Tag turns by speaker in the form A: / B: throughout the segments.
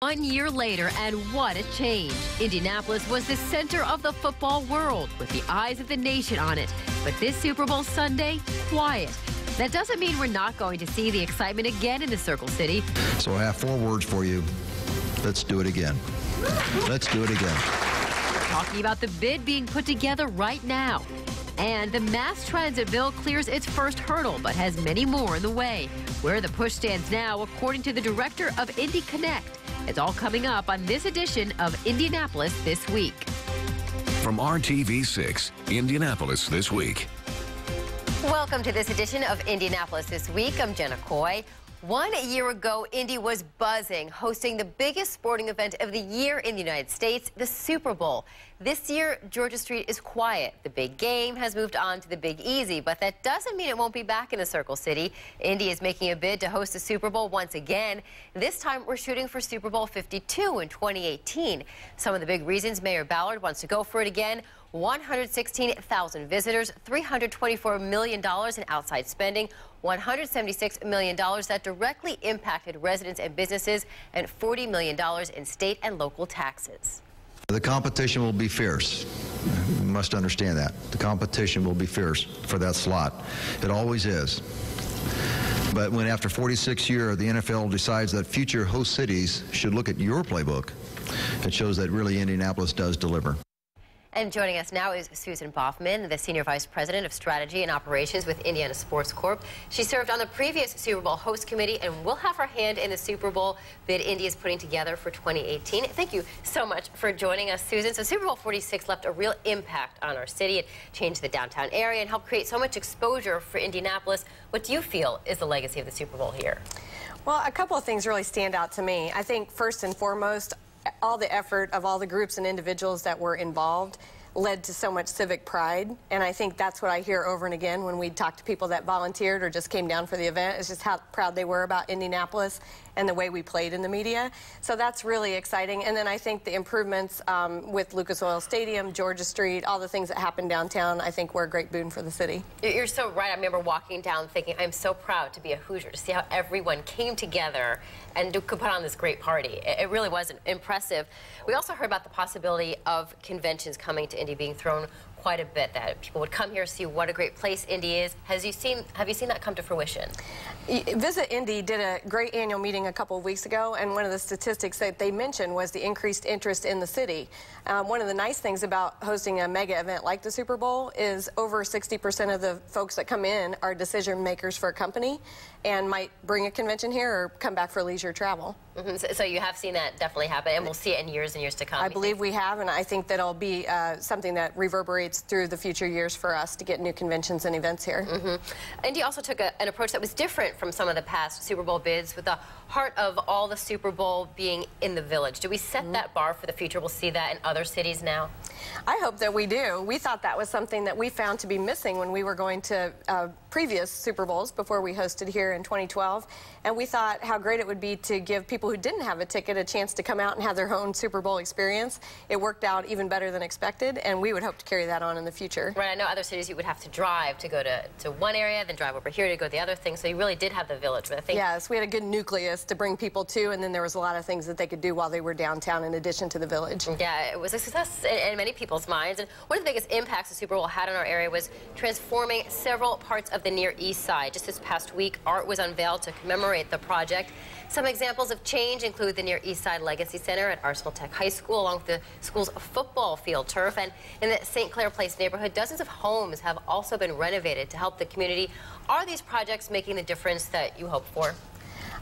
A: 1 year later, and what a change. Indianapolis was the center of the football world, with the eyes of the nation on it. But this Super Bowl Sunday, quiet. That doesn't mean we're not going to see the excitement again in the Circle City.
B: So I have 4 words for you. Let's do it again. Let's do it again.
A: Talking about the bid being put together right now. And the mass transit bill clears its first hurdle, but has many more in the way. Where the push stands now, according to the director of Indy Connect. It's all coming up on this edition of Indianapolis This Week.
C: From RTV6, Indianapolis This Week.
A: Welcome to this edition of Indianapolis This Week. I'm Jenna Coy. 1 year ago, Indy was buzzing, hosting the biggest sporting event of the year in the United States, the Super Bowl. This year, Georgia Street is quiet. The big game has moved on to the Big Easy, but that doesn't mean it won't be back in the Circle City. Indy is making a bid to host the Super Bowl once again. This time, we're shooting for Super Bowl 52 in 2018. Some of the big reasons Mayor Ballard wants to go for it again: 116,000 visitors, $324 million in outside spending, $176 million that directly impacted residents and businesses, and $40 million in state and local taxes.
B: The competition will be fierce. You must understand that. The competition will be fierce for that slot. It always is. But when after 46 years the NFL decides that future host cities should look at your playbook, it shows that really Indianapolis does deliver.
A: And joining us now is Susan Boffman, the Senior Vice President of Strategy and Operations with Indiana Sports Corp. She served on the previous Super Bowl host committee and will have her hand in the Super Bowl bid Indy is putting together for 2018. Thank you so much for joining us, Susan. So Super Bowl 46 left a real impact on our city. It changed the downtown area and helped create so much exposure for Indianapolis. What do you feel is the legacy of the Super Bowl here?
D: Well, a couple of things really stand out to me. I think first and foremost, all the effort of all the groups and individuals that were involved led to so much civic pride, and I think that's what I hear over and again when we talk to people that volunteered or just came down for the event, is just how proud they were about Indianapolis and the way we played in the media. So that's really exciting. And then I think the improvements with Lucas Oil Stadium, Georgia Street, all the things that happened downtown, I think were a great boon for the city. You're
A: so right. I remember walking down thinking, I'm so proud to be a Hoosier, to see how everyone came together and could put on this great party. It really was impressive. We also heard about the possibility of conventions coming to Indy being thrown quite a bit, that people would come here, see what a great place Indy is. Have you seen that come to fruition?
D: Visit Indy did a great annual meeting a couple of weeks ago, and one of the statistics that they mentioned was the increased interest in the city. One of the nice things about hosting a mega event like the Super Bowl is over 60% of the folks that come in are decision makers for a company and might bring a convention here or come back for leisure travel.
A: So you have seen that definitely happen, and we'll see it in years and years to come.
D: I believe we have, and I think that'll be something that reverberates through the future years for us to get new conventions and events here.
A: Indy also took an approach that was different from some of the past Super Bowl bids, with the heart of all the Super Bowl being in the village. Do we set that bar for the future? We'll see that in other cities now?
D: I hope that we do. We thought that was something that we found to be missing when we were going to previous Super Bowls before we hosted here in 2012, and we thought how great it would be to give people who didn't have a ticket a chance to come out and have their own Super Bowl experience. It worked out even better than expected, and we would hope to carry that on in the future.
A: Right, I know other cities you would have to drive to go to one area, then drive over here to go to the other thing, so you really did have the village. But I think
D: yes, we had a good nucleus to bring people to, and then there was a lot of things that they could do while they were downtown in addition to the village.
A: Yeah, it was a success in many people's minds, and one of the biggest impacts the Super Bowl had on our area was transforming several parts of the Near East Side. Just this past week, art was unveiled to commemorate the project. Some examples of change include the Near East Side Legacy Center at Arsenal Tech High School, along with the school's football field turf. And in the St. Clair Place neighborhood, dozens of homes have also been renovated to help the community. Are these projects making the difference that you hoped for?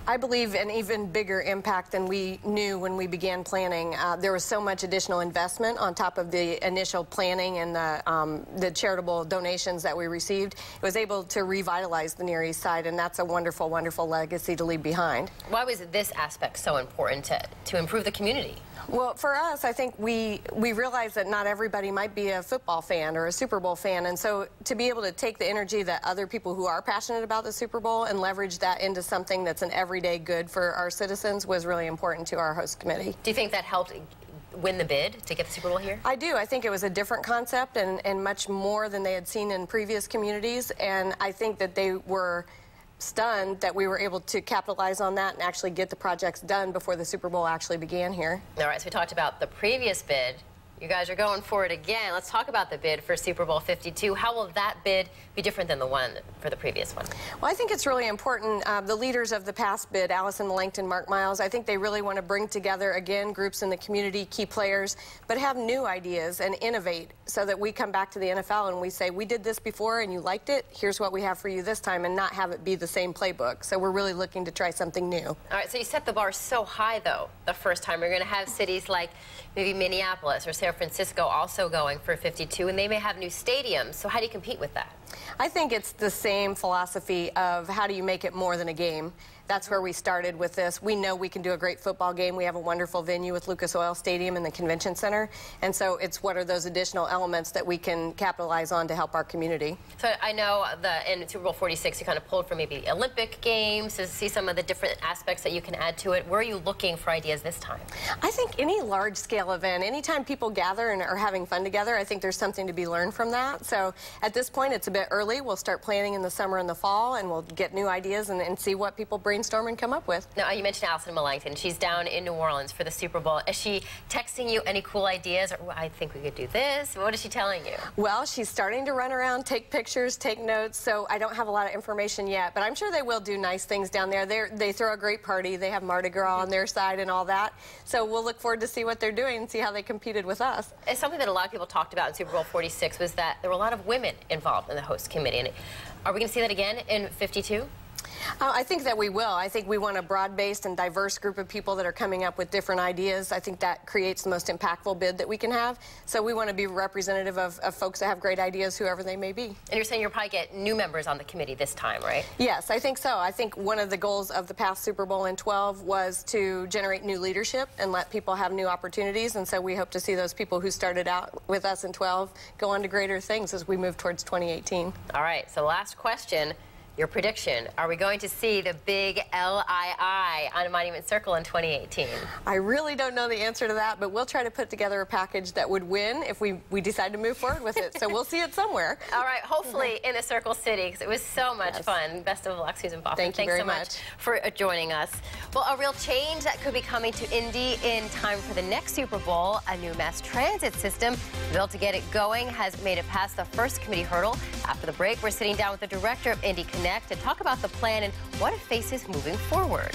D: I believe an even bigger impact than we knew when we began planning. There was so much additional investment on top of the initial planning and the charitable donations that we received. It was able to revitalize the Near East Side, and that's a wonderful, wonderful legacy to leave behind.
A: Why was this aspect so important to improve the community?
D: Well, for us, I think we realized that not everybody might be a football fan or a Super Bowl fan, and so to be able to take the energy that other people who are passionate about the Super Bowl and leverage that into something that's an everyday good for our citizens was really important to our host committee.
A: Do you think that helped win the bid to get the Super Bowl here?
D: I do. I think it was a different concept and much more than they had seen in previous communities, and I think that they were stunned that we were able to capitalize on that and actually get the projects done before the Super Bowl actually began here.
A: All right, so we talked about the previous bid. You guys are going for it again. Let's talk about the bid for Super Bowl 52. How will that bid be different than the one for the previous one?
D: Well, I think it's really important. The leaders of the past bid, Allison Langton, Mark Miles, I think they really want to bring together, again, groups in the community, key players, but have new ideas and innovate so that we come back to the NFL and we say, we did this before and you liked it, here's what we have for you this time, and not have it be the same playbook. So we're really looking to try something new.
A: All right, so you set the bar so high, though, the first time. You're going to have cities like maybe Minneapolis or San Francisco also going for 52, and they may have new stadiums. So how do you compete with that?
D: I think it's the same philosophy of how do you make it more than a game. That's where we started with this. We know we can do a great football game. We have a wonderful venue with Lucas Oil Stadium and the Convention Center. And so it's what are those additional elements that we can capitalize on to help our community.
A: So I know in Super Bowl 46, you kind of pulled from maybe the Olympic Games to see some of the different aspects that you can add to it. Where are you looking for ideas this time?
D: I think any large-scale event, anytime people gather and are having fun together, I think there's something to be learned from that. So at this point, it's a bit early. We'll start planning in the summer and the fall, and we'll get new ideas and see what people brainstorm and come up with.
A: Now, you mentioned Allison Langton. She's down in New Orleans for the Super Bowl. Is she texting you any cool ideas? Or, I think we could do this. What is she telling you?
D: Well, she's starting to run around, take pictures, take notes, so I don't have a lot of information yet, but I'm sure they will do nice things down there. They throw a great party. They have Mardi Gras on their side and all that. So we'll look forward to see what they're doing and see how they competed with us.
A: It's something that a lot of people talked about in Super Bowl 46 was that there were a lot of women involved in the host committee. And are we going to see that again in 52?
D: I think that we will. I think we want a broad-based and diverse group of people that are coming up with different ideas. I think that creates the most impactful bid that we can have. So we want to be representative of folks that have great ideas, whoever they may be.
A: And you're saying you'll probably get new members on the committee this time, right?
D: Yes, I think so. I think one of the goals of the past Super Bowl in 12 was to generate new leadership and let people have new opportunities. And so we hope to see those people who started out with us in 12 go on to greater things as we move towards 2018.
A: All right, so last question. Your prediction, are we going to see the big LII on Monument Circle in 2018?
D: I really don't know the answer to that, but we'll try to put together a package that would win if we decide to move forward with it. So we'll see it somewhere.
A: All right, hopefully in the Circle City, because it was so much fun. Best of luck, Susan Baughman.
D: Thanks
A: so much for joining us. Well, a real change that could be coming to Indy in time for the next Super Bowl. A new mass transit system built to get it going has made it past the first committee hurdle. After the break, we're sitting down with the director of Indy Connect to talk about the plan and what it faces moving forward.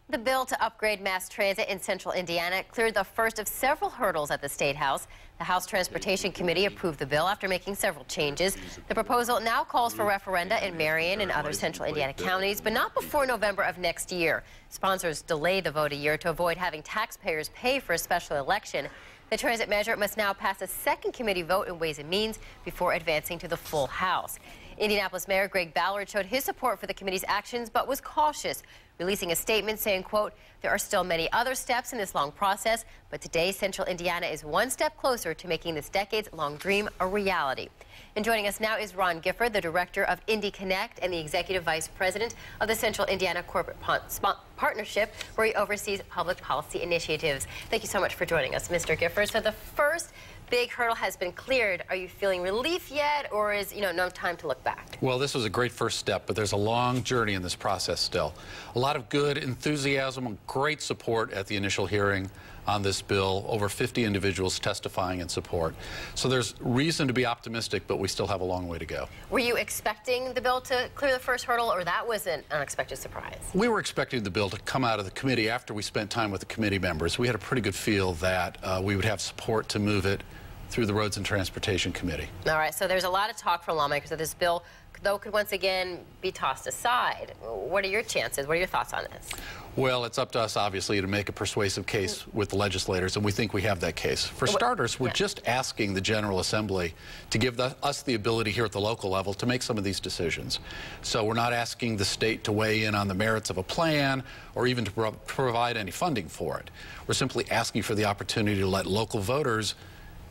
A: The bill to upgrade mass transit in central Indiana cleared the first of several hurdles at the State House. The House Transportation Committee approved the bill after making several changes. The proposal now calls for referenda in Marion and other central Indiana counties, but not before November of next year. Sponsors delayed the vote a year to avoid having taxpayers pay for a special election. The transit measure must now pass a second committee vote in Ways and Means before advancing to the full House. Indianapolis Mayor Greg Ballard showed his support for the committee's actions, but was cautious, releasing a statement saying, quote, there are still many other steps in this long process, but today Central Indiana is one step closer to making this decades-long dream a reality. And joining us now is Ron Gifford, the director of Indy Connect and the executive vice president of the Central Indiana Corporate Partnership, where he oversees public policy initiatives. Thank you so much for joining us, Mr. Gifford. So the first big hurdle has been cleared. Are you feeling relief yet, or is, no time to look back?
E: Well, this was a great first step, but there's a long journey in this process still. A lot of good enthusiasm and great support at the initial hearing on this bill, over 50 individuals testifying in support. So there's reason to be optimistic, but we still have a long way to go.
A: Were you expecting the bill to clear the first hurdle, or that was an unexpected surprise?
E: We were expecting the bill to come out of the committee after we spent time with the committee members. We had a pretty good feel that we would have support to move it through the Roads and Transportation Committee.
A: All right, so there's a lot of talk from lawmakers that this bill, though, could once again be tossed aside. What are your chances? What are your thoughts on this?
E: Well, it's up to us, obviously, to make a persuasive case with the legislators, and we think we have that case. For starters, we're just asking the General Assembly to give us the ability here at the local level to make some of these decisions. So we're not asking the state to weigh in on the merits of a plan or even to provide any funding for it. We're simply asking for the opportunity to let local voters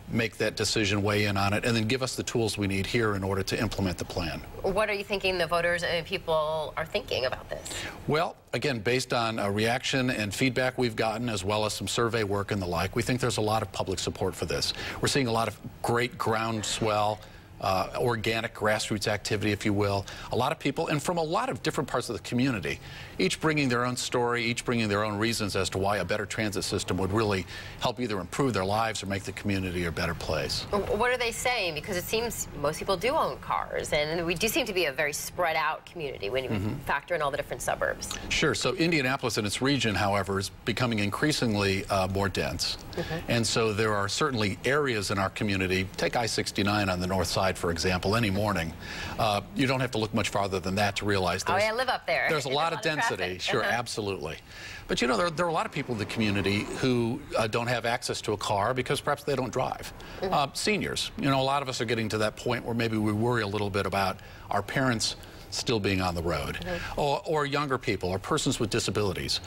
E: make that decision, weigh in on it, and then give us the tools we need here in order to implement the plan.
A: What are you thinking the voters and people are thinking about this?
E: Well, again, based on a reaction and feedback we've gotten, as well as some survey work and the like, we think there's a lot of public support for this. We're seeing a lot of great groundswell organic grassroots activity, if you will. A lot of people, and from a lot of different parts of the community, each bringing their own story, each bringing their own reasons as to why a better transit system would really help either improve their lives or make the community a better place.
A: What are they saying? Because it seems most people do own cars, and we do seem to be a very spread out community when you factor in all the different suburbs.
E: Sure. So Indianapolis and its region, however, is becoming increasingly more dense. And so there are certainly areas in our community, take I-69 on the north side, for example, any morning. You don't have to look much farther than that to realize
A: Oh, yeah, I live up there.
E: There's a lot of density. Sure, absolutely. But you know, there are a lot of people in the community who don't have access to a car because perhaps they don't drive. Seniors, you know, a lot of us are getting to that point where maybe we worry a little bit about our parents still being on the road, or younger people, or persons with disabilities,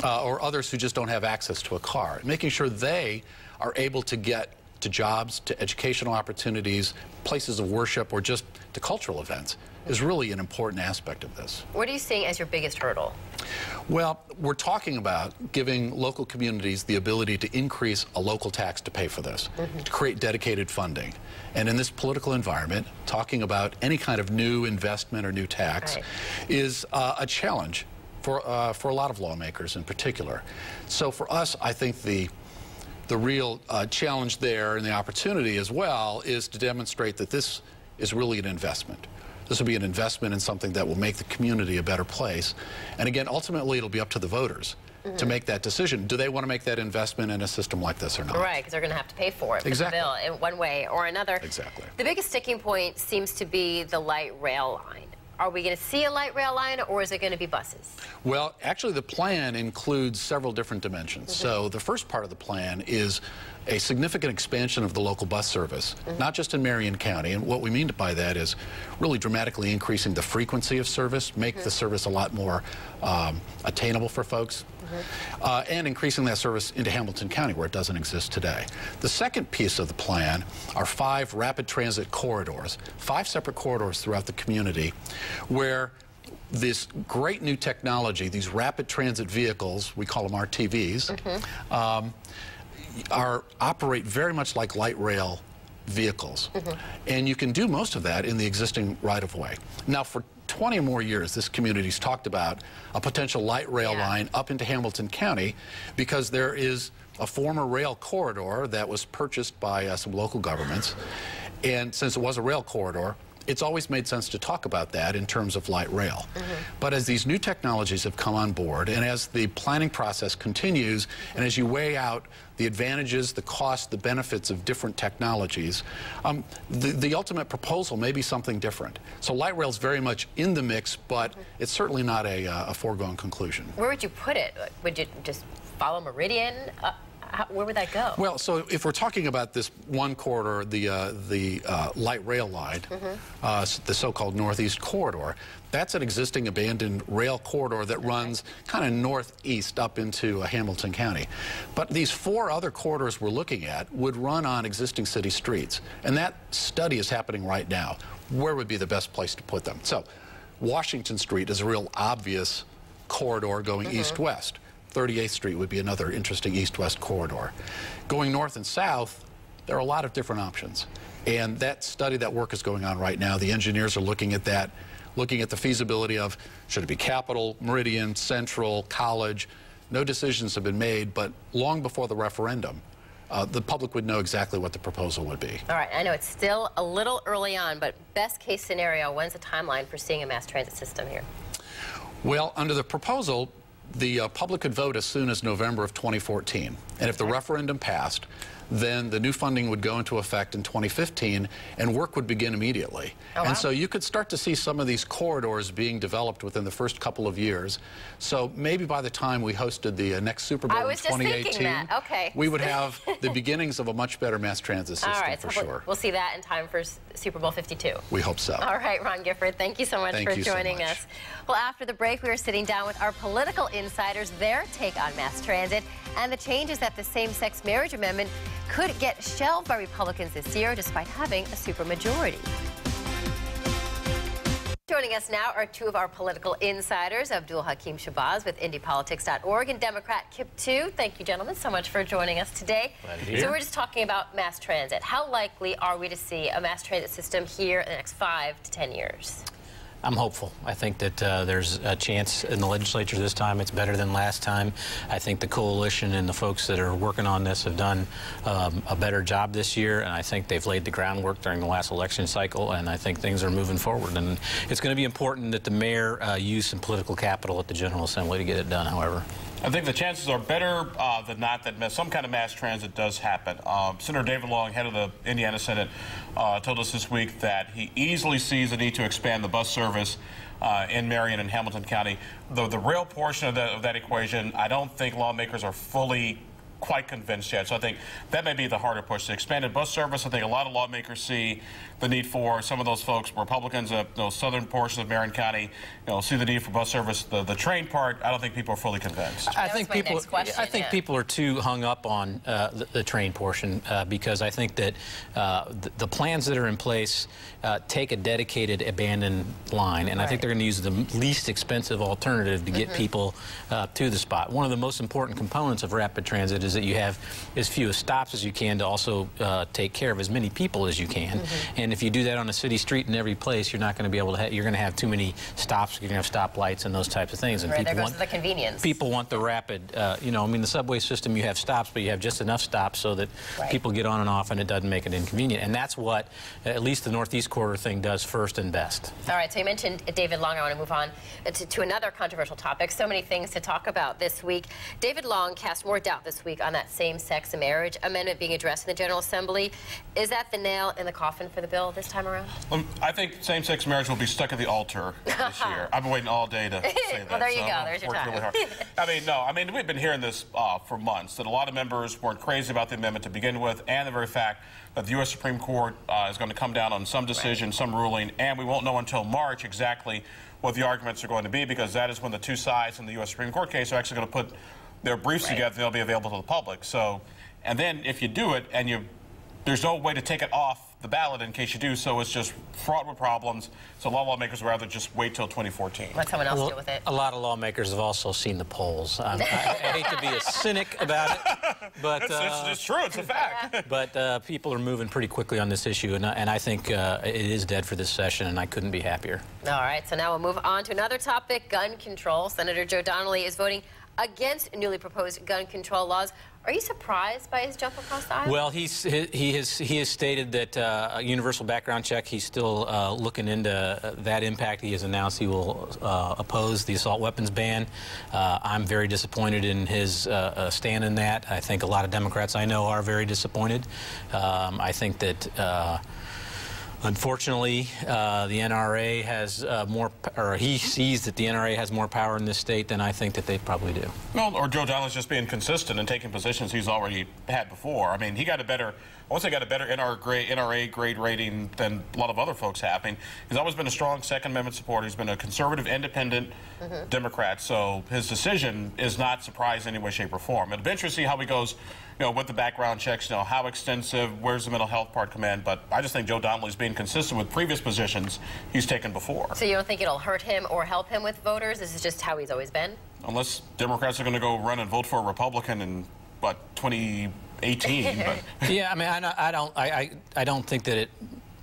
E: or others who just don't have access to a car. Making sure they are able to get to jobs, to educational opportunities, places of worship, or just to cultural events is really an important aspect of this.
A: What are you seeing as your biggest hurdle?
E: Well, we're talking about giving local communities the ability to increase a local tax to pay for this, to create dedicated funding. And in this political environment, talking about any kind of new investment or new tax is a challenge for a lot of lawmakers in particular. So for us, I think the real challenge there and the opportunity as well is to demonstrate that this is really an investment. This will be an investment in something that will make the community a better place. And again, ultimately, it'll be up to the voters to make that decision. Do they want to make that investment in a system like this or not?
A: Right, because they're going to have to pay for it with the bill in one way or another.
E: Exactly.
A: The biggest sticking point seems to be the light rail line. Are we going to see a light rail line, or is it going to be buses?
E: Well, actually, the plan includes several different dimensions. So the first part of the plan is a significant expansion of the local bus service, not just in Marion County. And what we mean by that is really dramatically increasing the frequency of service, make the service a lot more attainable for folks. And increasing that service into Hamilton County where it doesn't exist today. The second piece of the plan are 5 rapid transit corridors, 5 separate corridors throughout the community where this great new technology, these rapid transit vehicles, we call them RTVs, operate very much like light rail vehicles. And you can do most of that in the existing right-of-way. Now, for 20 or more years, this community's talked about a potential light rail line up into Hamilton County because there is a former rail corridor that was purchased by some local governments. And since it was a rail corridor, it's always made sense to talk about that in terms of light rail. But as these new technologies have come on board, and as the planning process continues, and as you weigh out the advantages, the costs, the benefits of different technologies, the ultimate proposal may be something different. So light rail is very much in the mix, but it's certainly not a foregone conclusion.
A: Where would you put it? Would you just follow Meridian? Where would that go?
E: Well, so if we're talking about this one corridor, the light rail line, the so-called Northeast Corridor, that's an existing abandoned rail corridor that runs kind of northeast up into Hamilton County. But these 4 other corridors we're looking at would run on existing city streets. And that study is happening right now. Where would be the best place to put them? So Washington Street is a real obvious corridor going east-west. 38th Street would be another interesting east-west corridor. Going north and south, there are a lot of different options. And that study, that work is going on right now. The engineers are looking at that, looking at the feasibility of should it be Capitol, Meridian, Central, College. No decisions have been made, but long before the referendum, the public would know exactly what the proposal would be.
A: All right, I know it's still a little early on, but best case scenario, when's the timeline for seeing a mass transit system here?
E: Well, under the proposal, the public could vote as soon as November of 2014. And if the referendum passed, then the new funding would go into effect in 2015 and work would begin immediately. And so you could start to see some of these corridors being developed within the first couple of years. So maybe by the time we hosted the next Super Bowl in 2018, we would have the beginnings of a much better mass transit system.
A: All right,
E: for
A: so
E: sure.
A: We'll see that in time for Super Bowl 52.
E: We hope so.
A: All right, Ron Gifford, thank you so much for joining us. Well, after the break, we are sitting down with our political insiders, their take on mass transit, and the changes that the same-sex marriage amendment could get shelved by Republicans this year despite having a supermajority. Joining us now are two of our political insiders, Abdul Hakim Shabazz with IndyPolitics.org and Democrat Kip Tu. Thank you, gentlemen, so much for joining us today. So we're just talking about mass transit. How likely are we to see a mass transit system here in the next 5 to 10 years?
F: I'm hopeful. I think that there's a chance in the legislature this time. It's better than last time. I think the coalition and the folks that are working on this have done a better job this year, and I think they've laid the groundwork during the last election cycle, and I think things are moving forward. And it's going to be important that the mayor use some political capital at the General Assembly to get it done, however.
G: I think the chances are better than not that some kind of mass transit does happen. Senator David Long, head of the Indiana Senate, told us this week that he easily sees the need to expand the bus service in Marion and Hamilton County. The rail portion of that equation, I don't think lawmakers are fully quite convinced yet. So I think that may be the harder push. The expanded bus service, I think a lot of lawmakers see the need for. Some of those folks, Republicans, southern portions of Marion County, see the need for bus service. The train part, I don't think people are fully convinced.
F: I think people are too hung up on the train portion because I think that the plans that are in place take a dedicated abandoned line, and I think they're going to use the least expensive alternative to get people to the spot. One of the most important components of rapid transit is that you have as few stops as you can to also take care of as many people as you can. And if you do that on a city street in every place, you're not going to be able to. You're going to have too many stops. You're going to have stoplights and those types of things. And
A: people want the convenience.
F: People want the rapid. I mean, the subway system, you have stops, but you have just enough stops so that people get on and off, and it doesn't make it inconvenient. And that's what at least the Northeast Corridor thing does first and best. All
A: right. So you mentioned David Long. I want to move on to another controversial topic. So many things to talk about this week. David Long cast more doubt this week on that same-sex marriage amendment being addressed in the General Assembly. Is that the nail in the coffin for the bill this time around?
G: I think same-sex marriage will be stuck at the altar this year. I've been waiting all day to say that.
A: Well, there you go. There's your time.
G: Really hard. I mean, we've been hearing this for months, that a lot of members weren't crazy about the amendment to begin with, and the very fact that the U.S. Supreme Court is going to come down on some decision, some ruling, and we won't know until March exactly what the arguments are going to be, because that is when the two sides in the U.S. Supreme Court case are actually going to put their briefs together. They'll be available to the public. So, and then if you do it and there's no way to take it off the ballot in case you do so, it's just fraught with problems. So a lot of lawmakers would rather just wait till 2014.
A: Let someone else deal with it.
F: A lot of lawmakers have also seen the polls. I hate to be a cynic about it, but
G: it's true. It's a fact.
F: But people are moving pretty quickly on this issue, and I think it is dead for this session, and I couldn't be happier.
A: All right. So now we'll move on to another topic: gun control. Senator Joe Donnelly is voting against newly proposed gun control laws. Are you surprised by his jump across the aisle?
F: Well, he has stated that a universal background check. He's still looking into that impact. He has announced he will oppose the assault weapons ban. I'm very disappointed in his stand in that. I think a lot of Democrats I know are very disappointed. I think that unfortunately, the NRA has he sees that the NRA has more power in this state than I think that they probably do.
G: Well, or Joe Donnelly's just being consistent and taking positions he's already had before. I mean, he got a better, NRA grade rating than a lot of other folks have. I mean, he's always been a strong Second Amendment supporter. He's been a conservative, independent Democrat. So his decision is not surprising in any way, shape, or form. It'll be interesting to see how he goes, with the background checks, how extensive, where's the mental health part come in. But I just think Joe Donnelly's being consistent with previous positions he's taken before.
A: So you don't think it'll hurt him or help him with voters? This is just how he's always been?
G: Unless Democrats are going to go run and vote for a Republican in, 2018.
F: Yeah, I mean, I don't think that it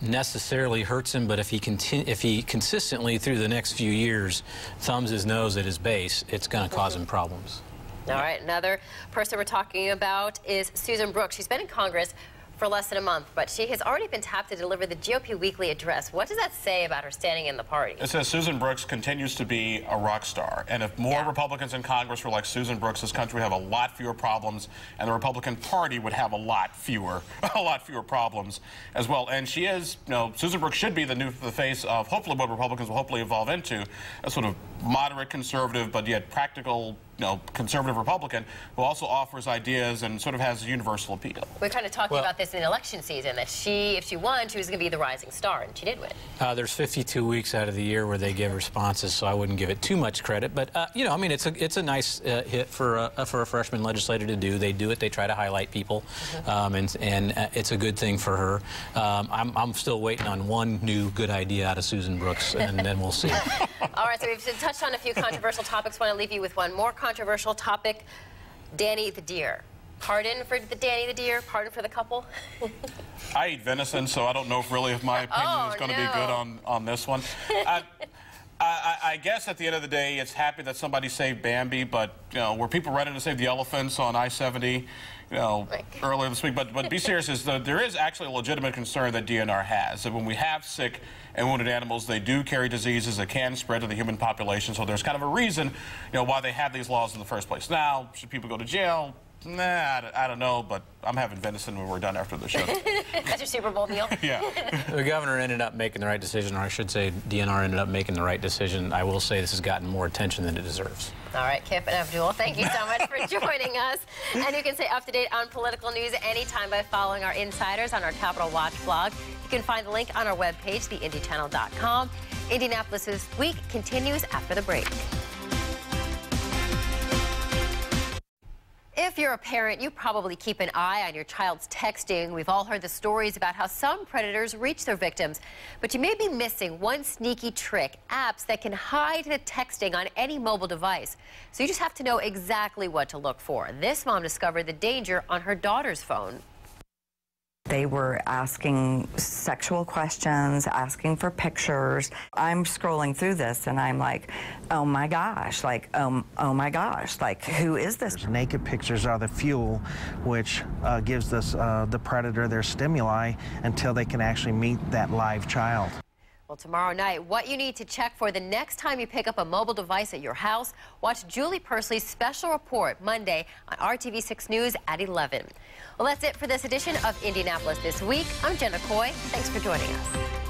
F: necessarily hurts him, but if he consistently through the next few years thumbs his nose at his base, it's going to cause him problems.
A: All right, another person we're talking about is Susan Brooks. She's been in Congress for less than a month, but she has already been tapped to deliver the GOP weekly address. What does that say about her standing in the party?
G: It says Susan Brooks continues to be a rock star, and if more Republicans in Congress were like Susan Brooks, this country would have a lot fewer problems, and the Republican Party would have a lot fewer problems as well. And she is, Susan Brooks should be the face of hopefully what Republicans will hopefully evolve into, a sort of moderate conservative, but yet practical conservative Republican who also offers ideas and sort of has a universal appeal.
A: We're kind of talking about this in the election season, that if she won, she was going to be the rising star, and she did win.
F: There's 52 weeks out of the year where they give responses, so I wouldn't give it too much credit. But you know, I mean, it's a nice hit for a freshman legislator to do. They do it. They try to highlight people, and it's a good thing for her. I'm still waiting on one new good idea out of Susan Brooks, and then we'll see.
A: All right, so we've touched on a few controversial topics. I want to leave you with one more controversial topic. Danny the deer. Pardon for the Danny the deer? Pardon for the couple?
G: I eat venison, so I don't know if my opinion is going to be good on this one. I guess at the end of the day, it's happy that somebody saved Bambi, but were people ready to save the elephants on I-70? Earlier this week, but be serious, there is actually a legitimate concern that DNR has, that when we have sick and wounded animals, they do carry diseases that can spread to the human population, so there's kind of a reason, why they have these laws in the first place. Now, should people go to jail? Nah, I don't know, but I'm having venison when we're done after the show.
A: That's your Super Bowl meal?
G: Yeah.
F: The governor ended up making the right decision, or I should say DNR ended up making the right decision. I will say this has gotten more attention than it deserves.
A: All right, Kip and Abdul, thank you so much for joining us. And you can stay up to date on political news anytime by following our insiders on our Capitol Watch blog. You can find the link on our webpage, theindychannel.com. Indianapolis This Week continues after the break. If you're a parent, you probably keep an eye on your child's texting. We've all heard the stories about how some predators reach their victims. But you may be missing one sneaky trick, apps that can hide the texting on any mobile device. So you just have to know exactly what to look for. This mom discovered the danger on her daughter's phone.
H: They were asking sexual questions, asking for pictures. I'm scrolling through this and I'm like, oh my gosh, like, oh my gosh, like, who is this?
I: Naked pictures are the fuel which gives the predator their stimuli until they can actually meet that live child.
A: Well, tomorrow night, what you need to check for the next time you pick up a mobile device at your house. Watch Julie Persley's special report Monday on RTV6 News at 11. Well, that's it for this edition of Indianapolis This Week. I'm Jenna Coy. Thanks for joining us.